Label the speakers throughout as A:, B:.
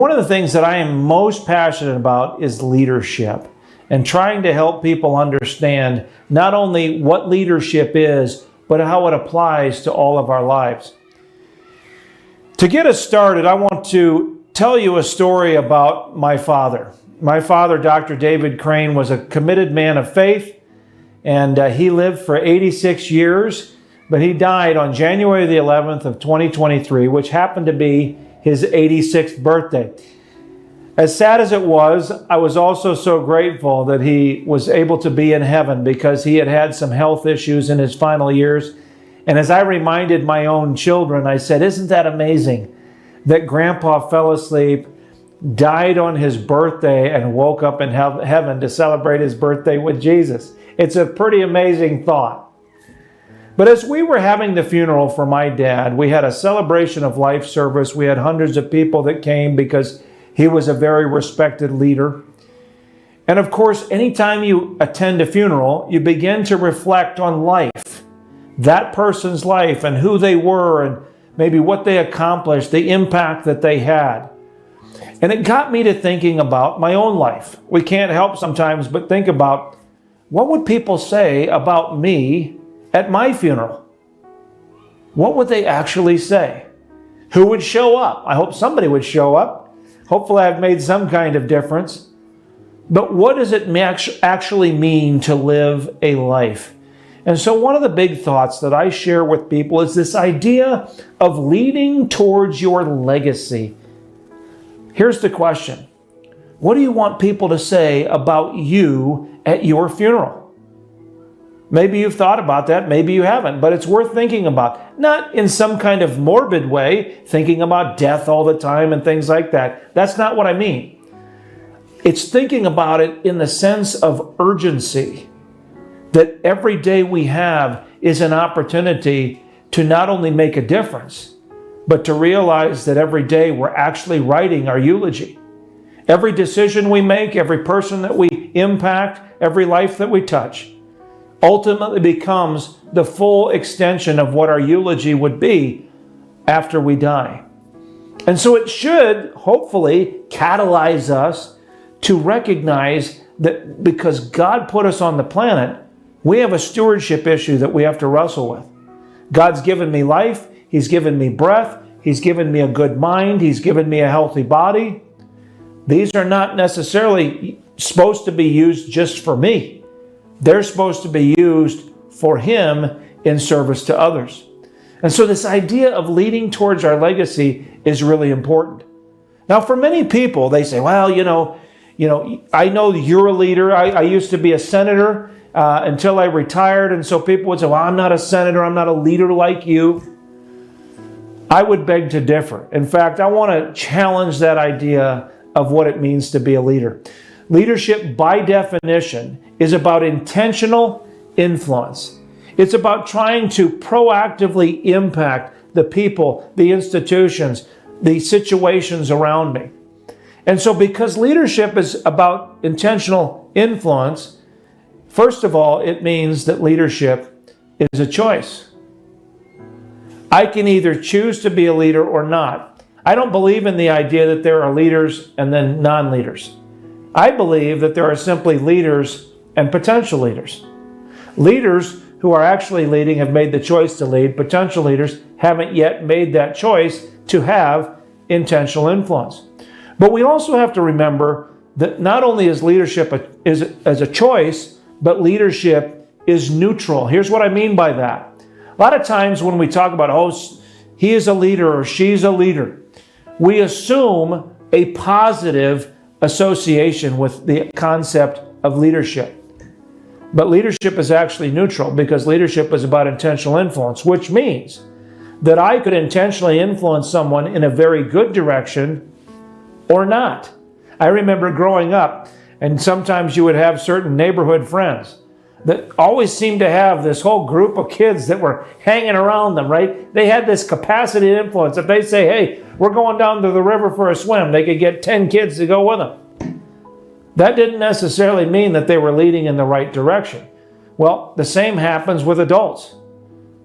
A: One of the things that I am most passionate about is leadership and trying to help people understand not only what leadership is, but how it applies to all of our lives. To get us started, I want to tell you a story about my father. My father, Dr. David Crane, was a committed man of faith, and he lived for 86 years, but he died on January the 11th of 2023, which happened to be his 86th birthday. As sad as it was, I was also so grateful that he was able to be in heaven because he had had some health issues in his final years. And as I reminded my own children, I said, isn't that amazing that Grandpa fell asleep, died on his birthday, and woke up in heaven to celebrate his birthday with Jesus? It's a pretty amazing thought. But as we were having the funeral for my dad, we had a celebration of life service. We had hundreds of people that came because he was a very respected leader. And of course, anytime you attend a funeral, you begin to reflect on life, that person's life and who they were and maybe what they accomplished, the impact that they had. And it got me to thinking about my own life. We can't help sometimes but think about, what would people say about me at my funeral? What would they actually say? Who would show up? I hope somebody would show up. Hopefully I've made some kind of difference. But what does it actually mean to live a life? And so one of the big thoughts that I share with people is this idea of leading towards your legacy. Here's the question. What do you want people to say about you at your funeral? Maybe you've thought about that, maybe you haven't, but it's worth thinking about. Not in some kind of morbid way, thinking about death all the time and things like that. That's not what I mean. It's thinking about it in the sense of urgency, that every day we have is an opportunity to not only make a difference, but to realize that every day we're actually writing our eulogy. Every decision we make, every person that we impact, every life that we touch, ultimately becomes the full extension of what our eulogy would be after we die. And so it should hopefully catalyze us to recognize that because God put us on the planet, we have a stewardship issue that we have to wrestle with. God's given me life, He's given me breath, He's given me a good mind, He's given me a healthy body. These are not necessarily supposed to be used just for me. They're supposed to be used for Him in service to others. And so this idea of leading towards our legacy is really important. Now, for many people, they say, well, I know you're a leader. I used to be a senator until I retired. And so people would say, well, I'm not a senator. I'm not a leader like you. I would beg to differ. In fact, I want to challenge that idea of what it means to be a leader. Leadership, by definition, is about intentional influence. It's about trying to proactively impact the people, the institutions, the situations around me. And so because leadership is about intentional influence, first of all, it means that leadership is a choice. I can either choose to be a leader or not. I don't believe in the idea that there are leaders and then non-leaders. I believe that there are simply leaders and potential leaders. Leaders who are actually leading have made the choice to lead. Potential leaders haven't yet made that choice to have intentional influence. But we also have to remember that not only is leadership as a choice, but leadership is neutral. Here's what I mean by that. A lot of times when we talk about, he is a leader or she's a leader, we assume a positive association with the concept of leadership. But leadership is actually neutral because leadership is about intentional influence, which means that I could intentionally influence someone in a very good direction or not. I remember growing up, and sometimes you would have certain neighborhood friends that always seemed to have this whole group of kids that were hanging around them, right? They had this capacity to influence. If they say, hey, we're going down to the river for a swim, they could get 10 kids to go with them. That didn't necessarily mean that they were leading in the right direction. Well, the same happens with adults.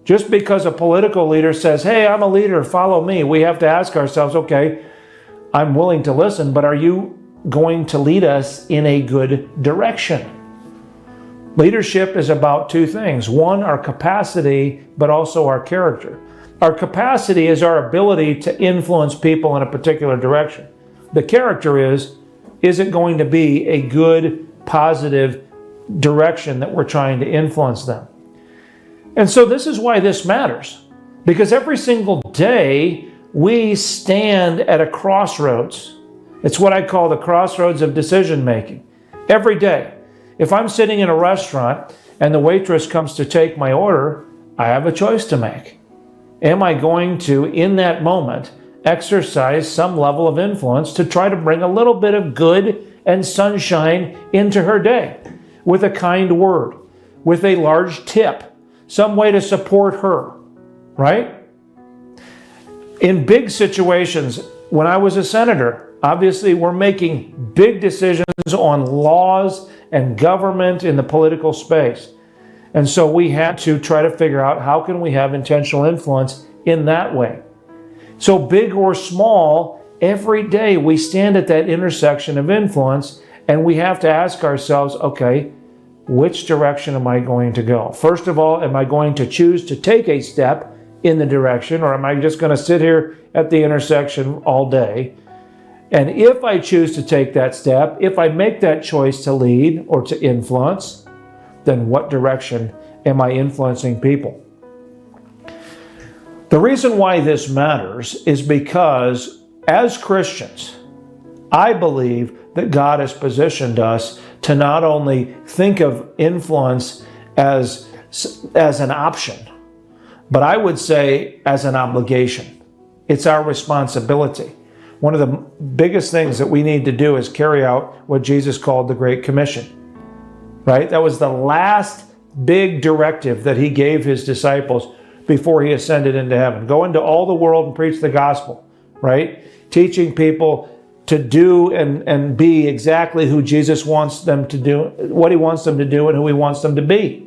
A: Just because a political leader says, hey, I'm a leader, follow me, we have to ask ourselves, okay, I'm willing to listen, but are you going to lead us in a good direction? Leadership is about two things. One, our capacity, but also our character. Our capacity is our ability to influence people in a particular direction. The character is it going to be a good, positive direction that we're trying to influence them? And so this is why this matters. Because every single day, we stand at a crossroads. It's what I call the crossroads of decision making. Every day. If I'm sitting in a restaurant and the waitress comes to take my order, I have a choice to make. Am I going to, in that moment, exercise some level of influence to try to bring a little bit of good and sunshine into her day with a kind word, with a large tip, some way to support her, right? In big situations, when I was a senator, obviously we're making big decisions on laws and government in the political space. And so we had to try to figure out how can we have intentional influence in that way. So big or small, every day we stand at that intersection of influence and we have to ask ourselves, okay, which direction am I going to go? First of all, am I going to choose to take a step in the direction, or am I just going to sit here at the intersection all day? And if I choose to take that step, if I make that choice to lead or to influence, then what direction am I influencing people? The reason why this matters is because as Christians, I believe that God has positioned us to not only think of influence as an option, but I would say as an obligation. It's our responsibility. One of the biggest things that we need to do is carry out what Jesus called the Great Commission, right? That was the last big directive that he gave his disciples before he ascended into heaven. Go into all the world and preach the gospel, right? Teaching people to do and be exactly who Jesus wants them to do, what he wants them to do and who he wants them to be.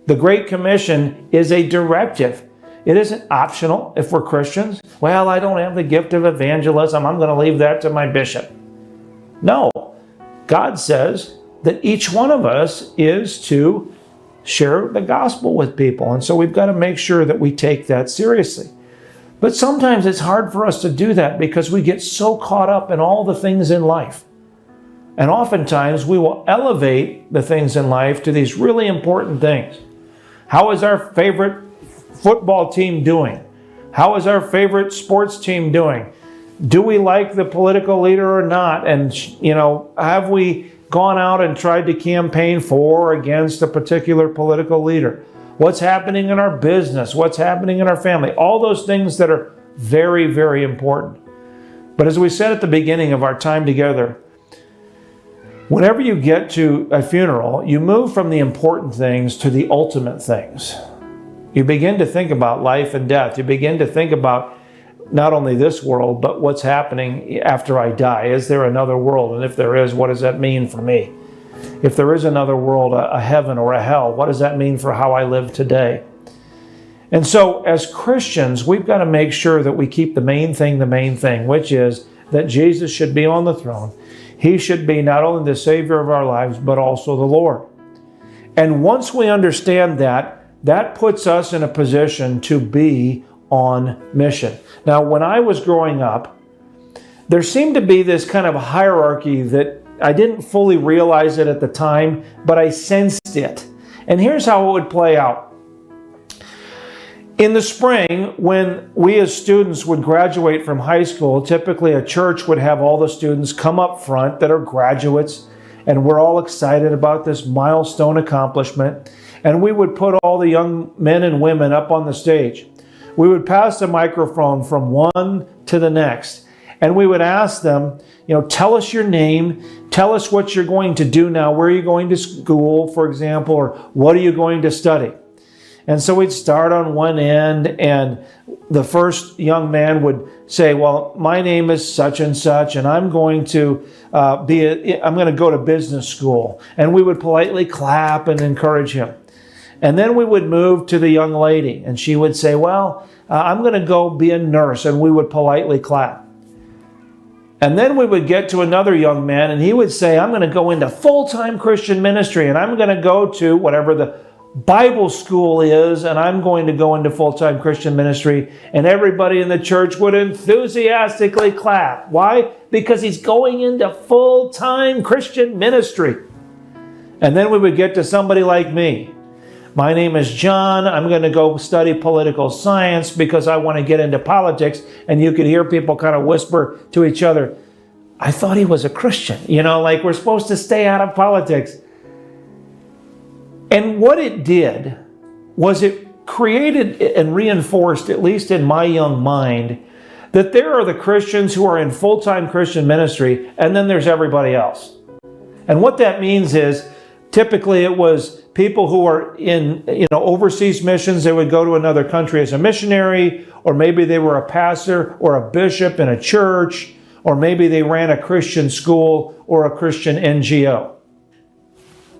A: The Great Commission is a directive. It isn't optional if we're Christians. Well, I don't have the gift of evangelism. I'm going to leave that to my bishop. No. God says that each one of us is to share the gospel with people. And so we've got to make sure that we take that seriously. But sometimes it's hard for us to do that because we get so caught up in all the things in life. And oftentimes we will elevate the things in life to these really important things. How is our favorite football team doing? How is our favorite sports team doing? Do we like the political leader or not? And, have we gone out and tried to campaign for or against a particular political leader? What's happening in our business? What's happening in our family? All those things that are very, very important. But as we said at the beginning of our time together, whenever you get to a funeral, you move from the important things to the ultimate things. You begin to think about life and death. You begin to think about not only this world, but what's happening after I die. Is there another world? And if there is, what does that mean for me? If there is another world, a heaven or a hell, what does that mean for how I live today? And so as Christians, we've got to make sure that we keep the main thing, which is that Jesus should be on the throne. He should be not only the Savior of our lives, but also the Lord. And once we understand that, that puts us in a position to be on mission. Now, when I was growing up, there seemed to be this kind of hierarchy that I didn't fully realize it at the time, but I sensed it. And here's how it would play out. In the spring, when we as students would graduate from high school, typically a church would have all the students come up front that are graduates, and we're all excited about this milestone accomplishment. And we would put all the young men and women up on the stage. We would pass the microphone from one to the next. And we would ask them, tell us your name, tell us what you're going to do now, where are you going to school, for example, or what are you going to study? And so we'd start on one end, and the first young man would say, well, my name is such and such, and I'm going to I'm going to go to business school. And we would politely clap and encourage him. And then we would move to the young lady, and she would say, well, I'm going to go be a nurse, and we would politely clap. And then we would get to another young man and he would say, I'm going to go into full-time Christian ministry and I'm going to go to whatever the Bible school is and I'm going to go into full-time Christian ministry. And everybody in the church would enthusiastically clap. Why? Because he's going into full-time Christian ministry. And then we would get to somebody like me. My name is John. I'm going to go study political science because I want to get into politics. And you could hear people kind of whisper to each other, I thought he was a Christian. You know, like we're supposed to stay out of politics. And what it did was it created and reinforced, at least in my young mind, that there are the Christians who are in full-time Christian ministry, and then there's everybody else. And what that means is, typically it was people who are in overseas missions. They would go to another country as a missionary, or maybe they were a pastor or a bishop in a church, or maybe they ran a Christian school or a Christian NGO.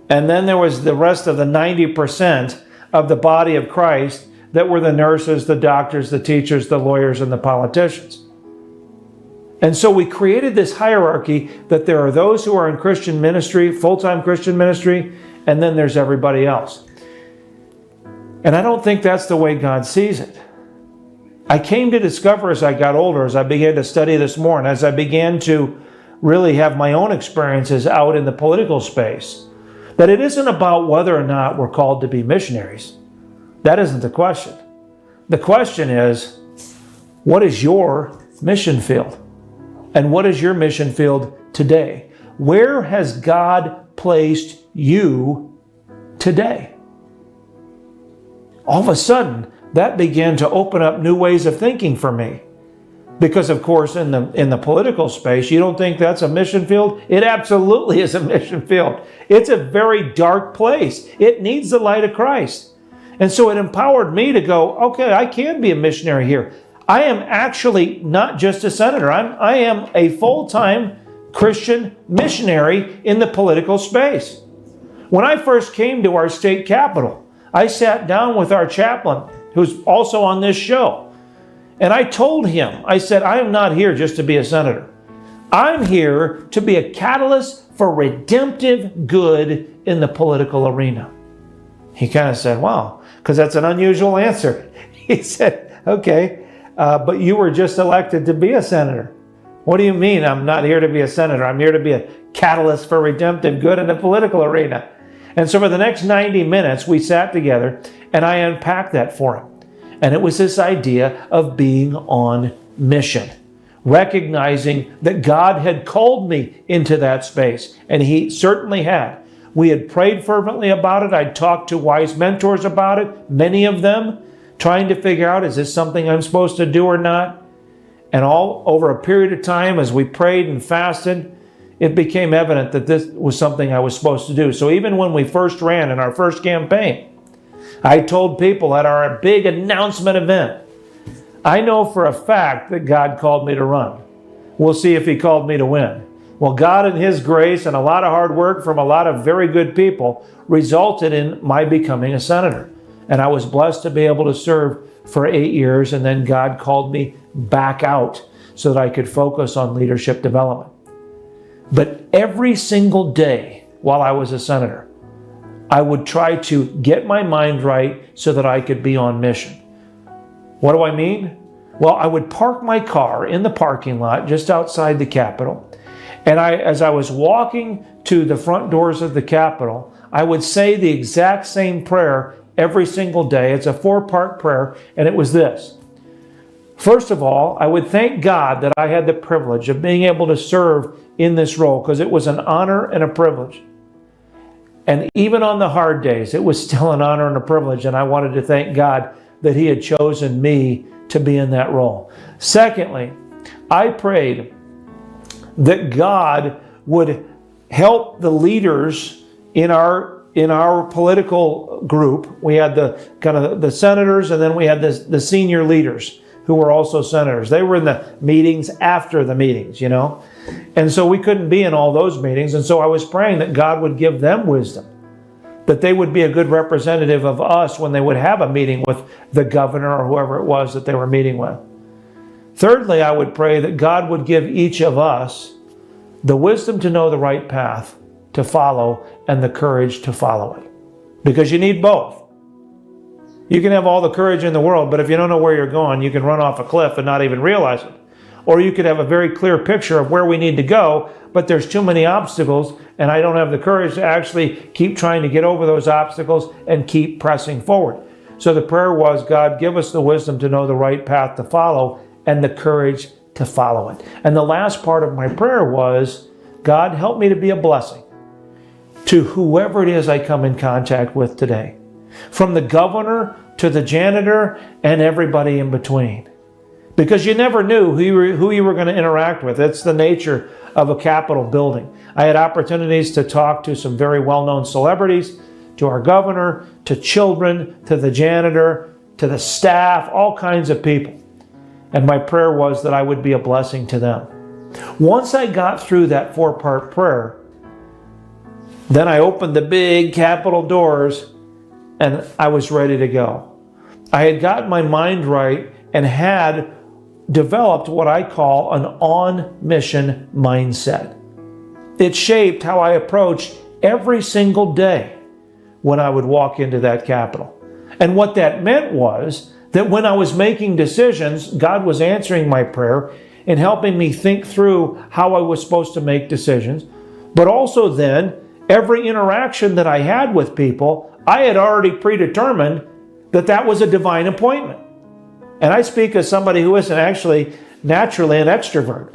A: And then there was the rest of the 90% of the body of Christ that were the nurses, the doctors, the teachers, the lawyers, and the politicians. And so we created this hierarchy that there are those who are in Christian ministry, full-time Christian ministry, and then there's everybody else. And I don't think that's the way God sees it. I came to discover as I got older, as I began to study this more, and as I began to really have my own experiences out in the political space, that it isn't about whether or not we're called to be missionaries. That isn't the question. The question is, what is your mission field? And what is your mission field today? Where has God placed you today? All of a sudden, that began to open up new ways of thinking for me. Because of course, in the political space, you don't think that's a mission field? It absolutely is a mission field. It's a very dark place. It needs the light of Christ. And so it empowered me to go, okay, I can be a missionary here. I am actually not just a senator. I am a full-time Christian missionary in the political space. When I first came to our state capitol, I sat down with our chaplain, who's also on this show, and I told him, I said, I am not here just to be a senator. I'm here to be a catalyst for redemptive good in the political arena. He kind of said, wow, because that's an unusual answer. He said, okay. But you were just elected to be a senator. What do you mean I'm not here to be a senator? I'm here to be a catalyst for redemptive good in the political arena. And so for the next 90 minutes, we sat together and I unpacked that for him. And it was this idea of being on mission, recognizing that God had called me into that space. And He certainly had. We had prayed fervently about it. I'd talked to wise mentors about it, many of them, trying to figure out, is this something I'm supposed to do or not? And all over a period of time, as we prayed and fasted, it became evident that this was something I was supposed to do. So even when we first ran in our first campaign, I told people at our big announcement event, I know for a fact that God called me to run. We'll see if He called me to win. Well, God in His grace and a lot of hard work from a lot of very good people resulted in my becoming a senator. And I was blessed to be able to serve for 8 years, and then God called me back out so that I could focus on leadership development. But every single day while I was a senator, I would try to get my mind right so that I could be on mission. What do I mean? Well, I would park my car in the parking lot just outside the Capitol, and as I was walking to the front doors of the Capitol, I would say the exact same prayer every single day. It's a 4-part prayer, and it was this. First of all, I would thank God that I had the privilege of being able to serve in this role, because it was an honor and a privilege. And even on the hard days, it was still an honor and a privilege, and I wanted to thank God that He had chosen me to be in that role. Secondly, I prayed that God would help the leaders in our political group. We had the senators, and then we had the senior leaders who were also senators. They were in the meetings after the meetings, you know. And so we couldn't be in all those meetings. And so I was praying that God would give them wisdom, that they would be a good representative of us when they would have a meeting with the governor or whoever it was that they were meeting with. Thirdly, I would pray that God would give each of us the wisdom to know the right path to follow and the courage to follow it. Because you need both. You can have all the courage in the world, but if you don't know where you're going, you can run off a cliff and not even realize it. Or you could have a very clear picture of where we need to go, but there's too many obstacles, and I don't have the courage to actually keep trying to get over those obstacles and keep pressing forward. So the prayer was, God, give us the wisdom to know the right path to follow and the courage to follow it. And the last part of my prayer was, God, help me to be a blessing to whoever it is I come in contact with today. From the governor to the janitor and everybody in between. Because you never knew who you were going to interact with. It's the nature of a Capitol building. I had opportunities to talk to some very well-known celebrities, to our governor, to children, to the janitor, to the staff, all kinds of people. And my prayer was that I would be a blessing to them. Once I got through that 4-part prayer, then I opened the big Capitol doors and I was ready to go. I had gotten my mind right and had developed what I call an on-mission mindset. It shaped how I approached every single day when I would walk into that Capitol. And what that meant was that when I was making decisions, God was answering my prayer and helping me think through how I was supposed to make decisions. But also then, every interaction that I had with people, I had already predetermined that that was a divine appointment. And I speak as somebody who isn't actually naturally an extrovert.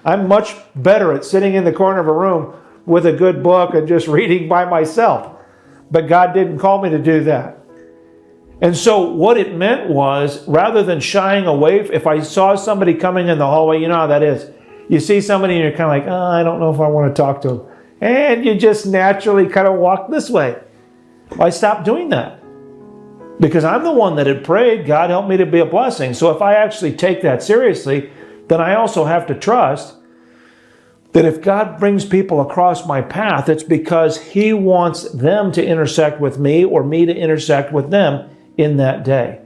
A: I'm much better at sitting in the corner of a room with a good book and just reading by myself. But God didn't call me to do that. And so what it meant was, rather than shying away, if I saw somebody coming in the hallway, you know how that is. You see somebody and you're kind of like, oh, I don't know if I want to talk to them. And you just naturally kind of walk this way. I stopped doing that. Because I'm the one that had prayed, God help me to be a blessing. So if I actually take that seriously, then I also have to trust that if God brings people across my path, it's because He wants them to intersect with me or me to intersect with them in that day.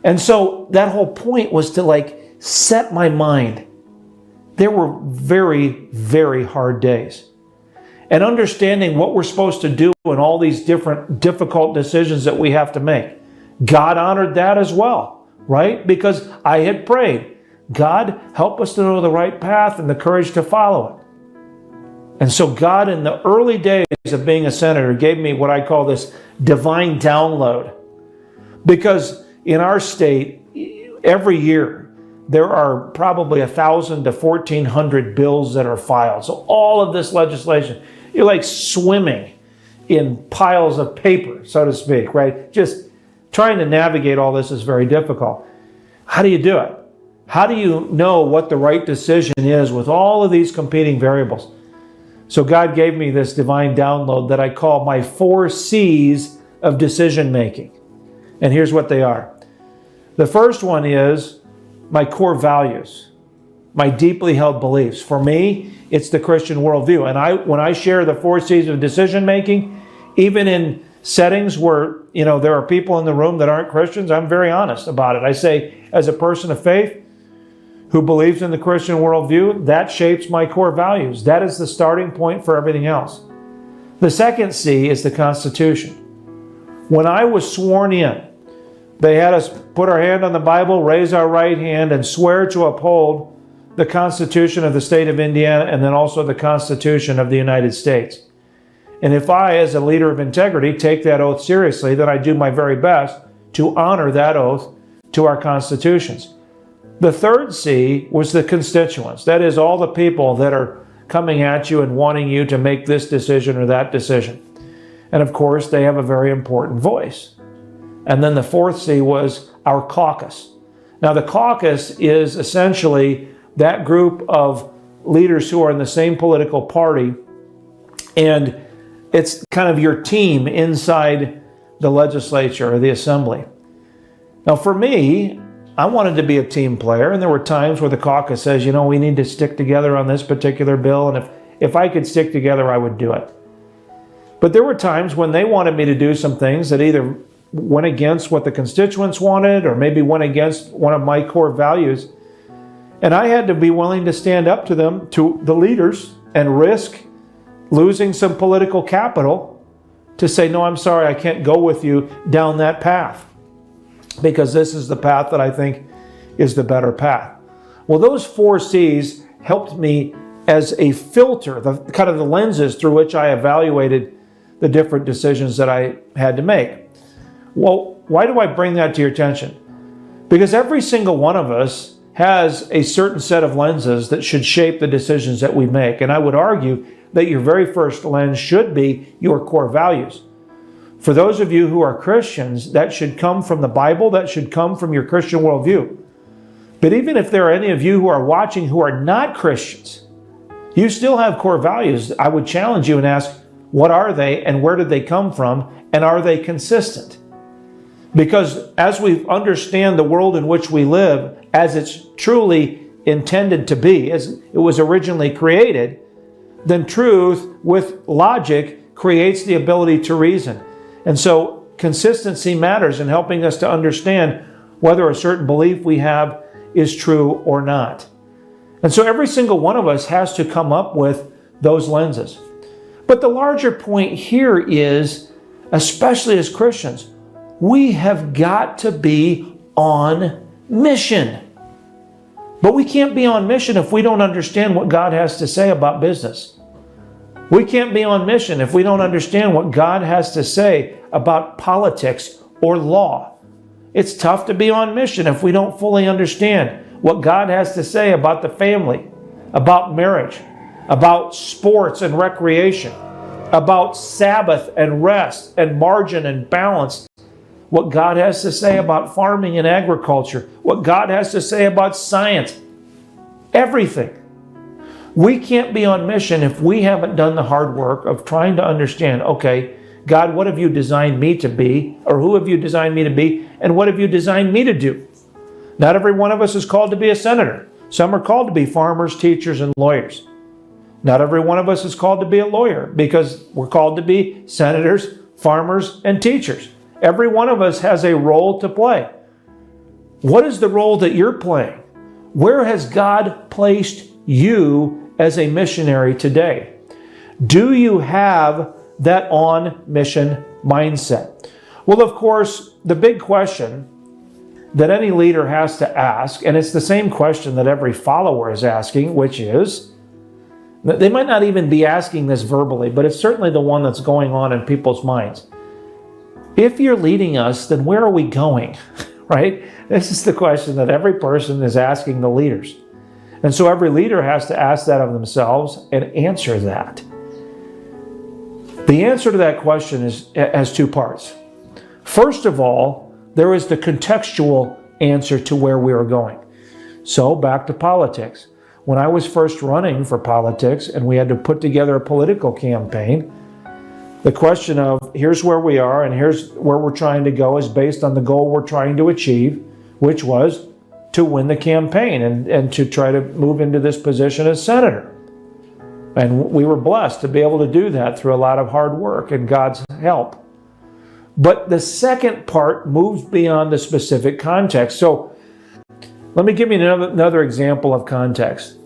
A: And so that whole point was to set my mind. There were very, very hard days. And understanding what we're supposed to do and all these different difficult decisions that we have to make. God honored that as well, right? Because I had prayed, God, help us to know the right path and the courage to follow it. And so God, in the early days of being a senator, gave me what I call this divine download. Because in our state, every year, there are probably 1,000 to 1,400 bills that are filed. So all of this legislation, you're like swimming in piles of paper, so to speak, right? Just trying to navigate all this is very difficult. How do you do it? How do you know what the right decision is with all of these competing variables? So God gave me this divine download that I call my 4 C's of decision making. And here's what they are. The first one is my core values, my deeply held beliefs. For me, it's the Christian worldview. And when I share the 4 C's of decision making, even in settings where there are people in the room that aren't Christians, I'm very honest about it. I say, as a person of faith who believes in the Christian worldview, that shapes my core values. That is the starting point for everything else. The second C is the Constitution. When I was sworn in, they had us put our hand on the Bible, raise our right hand, and swear to uphold the Constitution of the state of Indiana and then also the Constitution of the United States. And if I, as a leader of integrity, take that oath seriously, then I do my very best to honor that oath to our constitutions. The third C was the constituents. That is, all the people that are coming at you and wanting you to make this decision or that decision. And of course, they have a very important voice. And then the fourth C was our caucus. Now, the caucus is essentially that group of leaders who are in the same political party, and it's kind of your team inside the legislature or the assembly. Now, for me, I wanted to be a team player, and there were times where the caucus says, we need to stick together on this particular bill, and if I could stick together, I would do it. But there were times when they wanted me to do some things that either went against what the constituents wanted or maybe went against one of my core values. And I had to be willing to stand up to them, to the leaders, and risk losing some political capital to say, no, I'm sorry, I can't go with you down that path, because this is the path that I think is the better path. Well, those 4 C's helped me as a filter, the kind of the lenses through which I evaluated the different decisions that I had to make. Well, why do I bring that to your attention? Because every single one of us has a certain set of lenses that should shape the decisions that we make. And I would argue that your very first lens should be your core values. For those of you who are Christians, that should come from the Bible, that should come from your Christian worldview. But even if there are any of you who are watching who are not Christians, you still have core values. I would challenge you and ask, what are they and where did they come from, and are they consistent? Because as we understand the world in which we live as it's truly intended to be, as it was originally created, then truth with logic creates the ability to reason. And so consistency matters in helping us to understand whether a certain belief we have is true or not. And so every single one of us has to come up with those lenses. But the larger point here is, especially as Christians, we have got to be on mission. But we can't be on mission if we don't understand what God has to say about business. We can't be on mission if we don't understand what God has to say about politics or law. It's tough to be on mission if we don't fully understand what God has to say about the family, about marriage, about sports and recreation, about Sabbath and rest and margin and balance, what God has to say about farming and agriculture, what God has to say about science, everything. We can't be on mission if we haven't done the hard work of trying to understand, okay, God, what have you designed me to be? Or who have you designed me to be? And what have you designed me to do? Not every one of us is called to be a senator. Some are called to be farmers, teachers, and lawyers. Not every one of us is called to be a lawyer, because we're called to be senators, farmers, and teachers. Every one of us has a role to play. What is the role that you're playing? Where has God placed you as a missionary today? Do you have that on-mission mindset? Well, of course, the big question that any leader has to ask, and it's the same question that every follower is asking, which is, they might not even be asking this verbally, but it's certainly the one that's going on in people's minds. If you're leading us, then where are we going? Right? This is the question that every person is asking the leaders. And so every leader has to ask that of themselves and answer that. The answer to that question has 2 parts. First of all, there is the contextual answer to where we are going. So back to politics. When I was first running for politics and we had to put together a political campaign, the question of here's where we are and here's where we're trying to go is based on the goal we're trying to achieve, which was to win the campaign and to try to move into this position as senator. And we were blessed to be able to do that through a lot of hard work and God's help. But the second part moves beyond the specific context. So let me give you another example of context.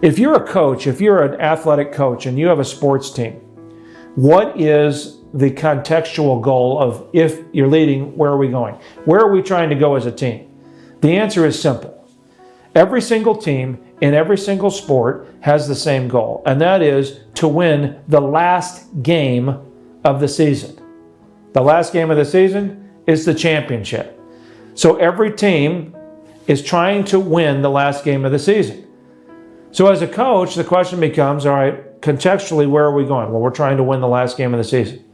A: If you're a coach, if you're an athletic coach and you have a sports team, what is the contextual goal of, if you're leading, where are we going? Where are we trying to go as a team? The answer is simple. Every single team in every single sport has the same goal, and that is to win the last game of the season. The last game of the season is the championship. So every team is trying to win the last game of the season. So as a coach, the question becomes, all right, contextually, where are we going? Well, we're trying to win the last game of the season.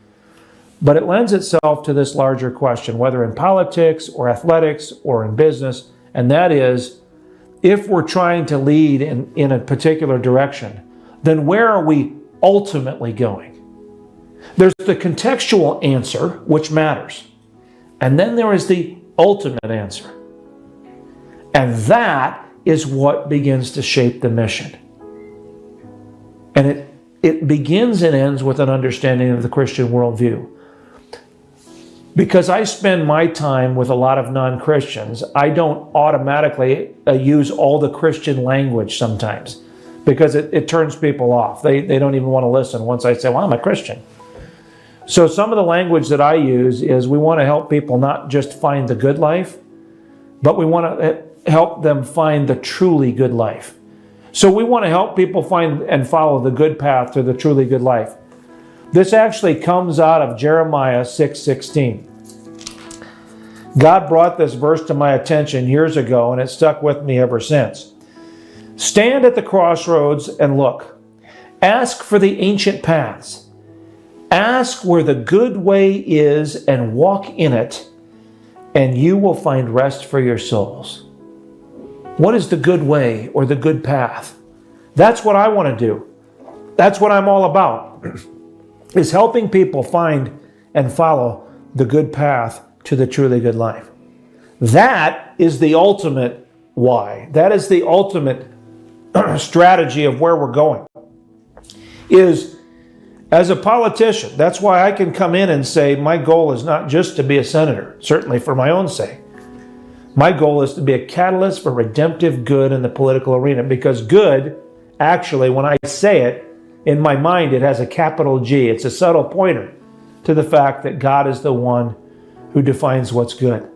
A: But it lends itself to this larger question, whether in politics or athletics or in business, and that is, if we're trying to lead in a particular direction, then where are we ultimately going? There's the contextual answer, which matters. And then there is the ultimate answer. And that is what begins to shape the mission. And it begins and ends with an understanding of the Christian worldview. Because I spend my time with a lot of non-Christians, I don't automatically use all the Christian language sometimes because it turns people off. They don't even want to listen once I say, well, I'm a Christian. So some of the language that I use is we want to help people not just find the good life, but we want to help them find the truly good life. So we want to help people find and follow the good path to the truly good life. This actually comes out of Jeremiah 6:16. God brought this verse to my attention years ago, and it stuck with me ever since. Stand at the crossroads and look. Ask for the ancient paths. Ask where the good way is and walk in it, and you will find rest for your souls. What is the good way or the good path? That's what I want to do. That's what I'm all about, is helping people find and follow the good path to the truly good life. That is the ultimate why. That is the ultimate strategy of where we're going. Is as a politician, that's why I can come in and say my goal is not just to be a senator, certainly for my own sake. My goal is to be a catalyst for redemptive good in the political arena, because good, actually, when I say it, in my mind, it has a capital G. It's a subtle pointer to the fact that God is the one who defines what's good.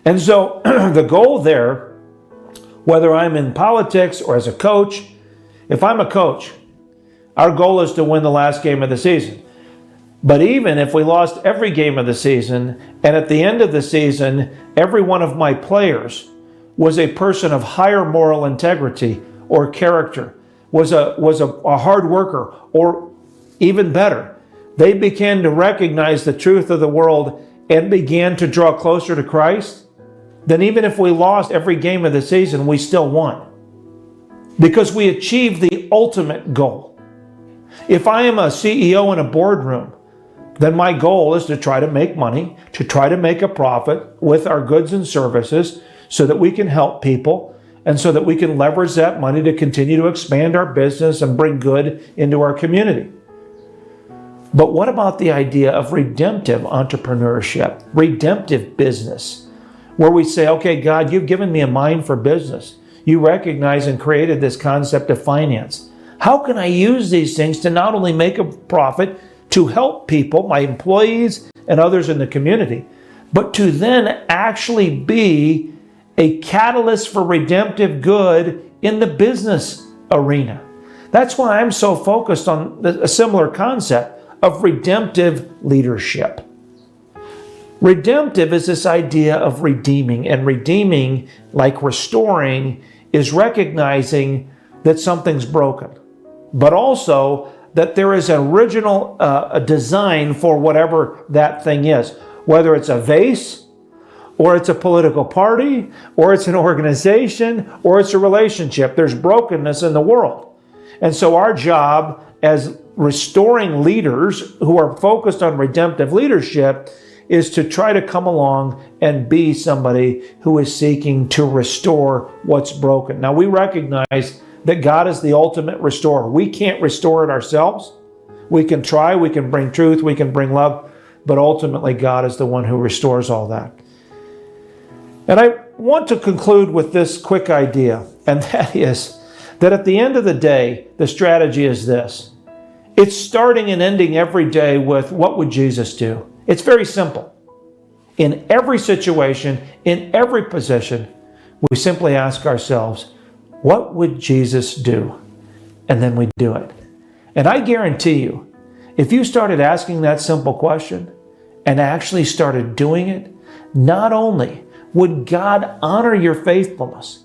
A: And so the goal there, whether I'm in politics or as a coach, if I'm a coach, our goal is to win the last game of the season. But even if we lost every game of the season, and at the end of the season, every one of my players was a person of higher moral integrity or character, was a hard worker, or even better, they began to recognize the truth of the world and began to draw closer to Christ, then even if we lost every game of the season, we still won. Because we achieved the ultimate goal. If I am a CEO in a boardroom, then my goal is to try to make money, to try to make a profit with our goods and services so that we can help people and so that we can leverage that money to continue to expand our business and bring good into our community. But what about the idea of redemptive entrepreneurship, redemptive business, where we say, okay, God, you've given me a mind for business. You recognize and created this concept of finance. How can I use these things to not only make a profit, to help people, my employees and others in the community, but to then actually be a catalyst for redemptive good in the business arena? That's why I'm so focused on a similar concept of redemptive leadership. Redemptive is this idea of redeeming, and redeeming, like restoring, is recognizing that something's broken, but also that there is an original design for whatever that thing is, whether it's a vase, or it's a political party, or it's an organization, or it's a relationship. There's brokenness in the world. And so our job as restoring leaders who are focused on redemptive leadership is to try to come along and be somebody who is seeking to restore what's broken. Now, we recognize that God is the ultimate restorer. We can't restore it ourselves. We can try, we can bring truth, we can bring love, but ultimately God is the one who restores all that. And I want to conclude with this quick idea, and that is that at the end of the day, the strategy is this. It's starting and ending every day with, what would Jesus do? It's very simple. In every situation, in every position, we simply ask ourselves, what would Jesus do? And then we do it. And I guarantee you, if you started asking that simple question and actually started doing it, not only would God honor your faithfulness,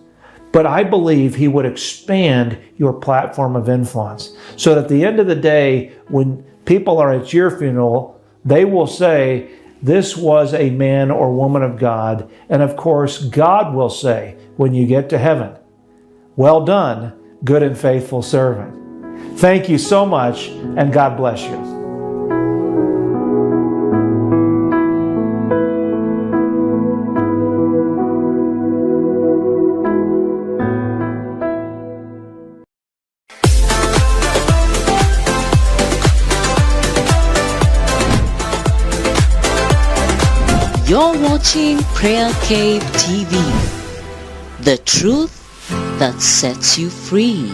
A: but I believe He would expand your platform of influence. So that at the end of the day, when people are at your funeral, they will say, this was a man or woman of God. And of course, God will say, when you get to heaven, well done, good and faithful servant. Thank you so much, and God bless you.
B: You're watching Prayer Cave TV, the truth that sets you free.